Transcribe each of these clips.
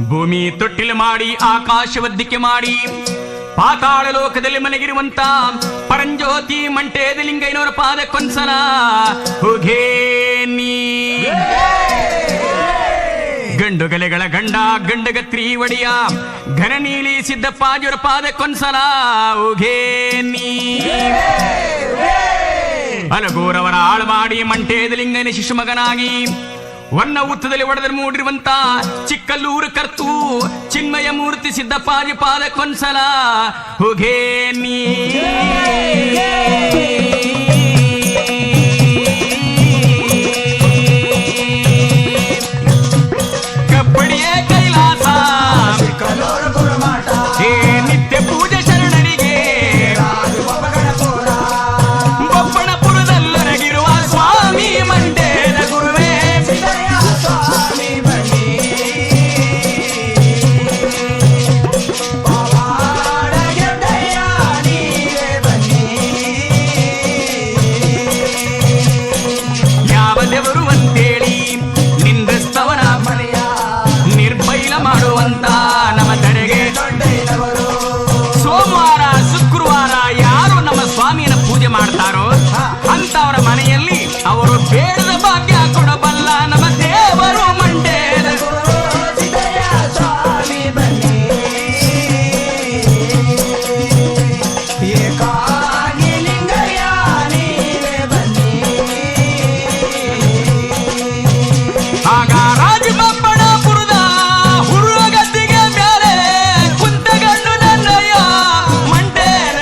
ಭೂಮಿ ತೊಟ್ಟಿಲು ಮಾಡಿ ಆಕಾಶವದ್ದಿಕೆ ಮಾಡಿ ಪಾತಾಳ ಲೋಕದಲ್ಲಿ ಮಲಗಿರುವಂತ ಪರಂಜ್ಯೋತಿ ಮಂಟೇದ ಲಿಂಗಯ್ಯನವರ ಪಾದಕ್ಕೊಂದ್ಸಲ ಹುಗೇ ನೀ ಗಂಡುಗಲೆಗಳ ಗಂಡ ಗಂಡಗತ್ರಿ ಒಡಿಯ ಘನ ನೀಲಿ ಸಿದ್ದಪ್ಪಾಜಿಯವರ ಪಾದಕ್ಕೊಂದ್ಸಲ ಉಘೇ ನೀ ಅಲಗೂರವರ ಆಳು ಮಾಡಿ ಮಂಟೇದ ಲಿಂಗನ ಶಿಶುಮಗನಾಗಿ ವನ್ನ ಉತ್ತದಲ್ಲಿ ಒಡೆದರೆ ಮೂಡಿರುವಂತ ಚಿಕ್ಕಲ್ಲೂರು ಕರ್ತು ಚಿನ್ಮಯ ಮೂರ್ತಿ ಸಿದ್ದಪ್ಪಾಜಿ ಪಾದಕ್ಕೊಂದ್ಸಲ ಹುಗೇ ನೀ ಕಬ್ಬಡಿಯೇ ಕೈಲಾಸ ನಿತ್ಯ ಪೂಜೆ ಶರಣರಿಗೆ ಬೊಪ್ಪಣಪುರದಲ್ಲೊರಗಿರುವ ಸ್ವಾಮಿ ಮಂಟೇದ ಗುರುವೇ ಯಾವ ದೇವರು ಅಂತೇಳಿ ನಿಂದ್ರಿಸ್ತವನ ಮನೆಯ ನಿರ್ಬೈಲ ಮಾಡುವಂತ ನಮ್ಮ ಧರೆಗೆ ಸೋಮವಾರ ಶುಕ್ರವಾರ ಯಾರು ನಮ್ಮ ಸ್ವಾಮಿಯನ್ನ ಪೂಜೆ ಮಾಡ್ತಾರೋ ಅಂತವರ ಮನೆಯಲ್ಲಿ ಅವರು ಬೇಡದ ಭಾಗ್ಯ ಕೊಡಬಲ್ಲ ನಮ್ಮ ದೇವರು ಮಂಟೇದ ಆಗ ರಾಜಬಪ್ಪಣಪುರದ ಹುಡುಗ ಗದ್ದಿಗೆ ಮೇಲೆ ಕುಂತಗಣ್ಣು ನನ್ನಯ್ಯ ಮಂಟೇದ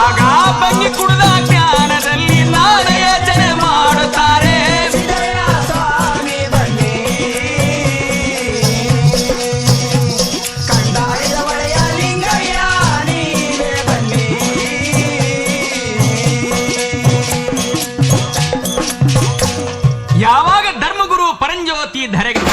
ಆಗ ಬಂಗಿ ಕುಡಿದ ಜ್ಞಾನದಲ್ಲಿ ನಾನೇ ಯೋಚನೆ ಮಾಡುತ್ತಾರೆ ಯಾವಾಗ ಧರ್ಮಗುರು ಪರಂಜ್ಯೋತಿ ಧರೆಗೆ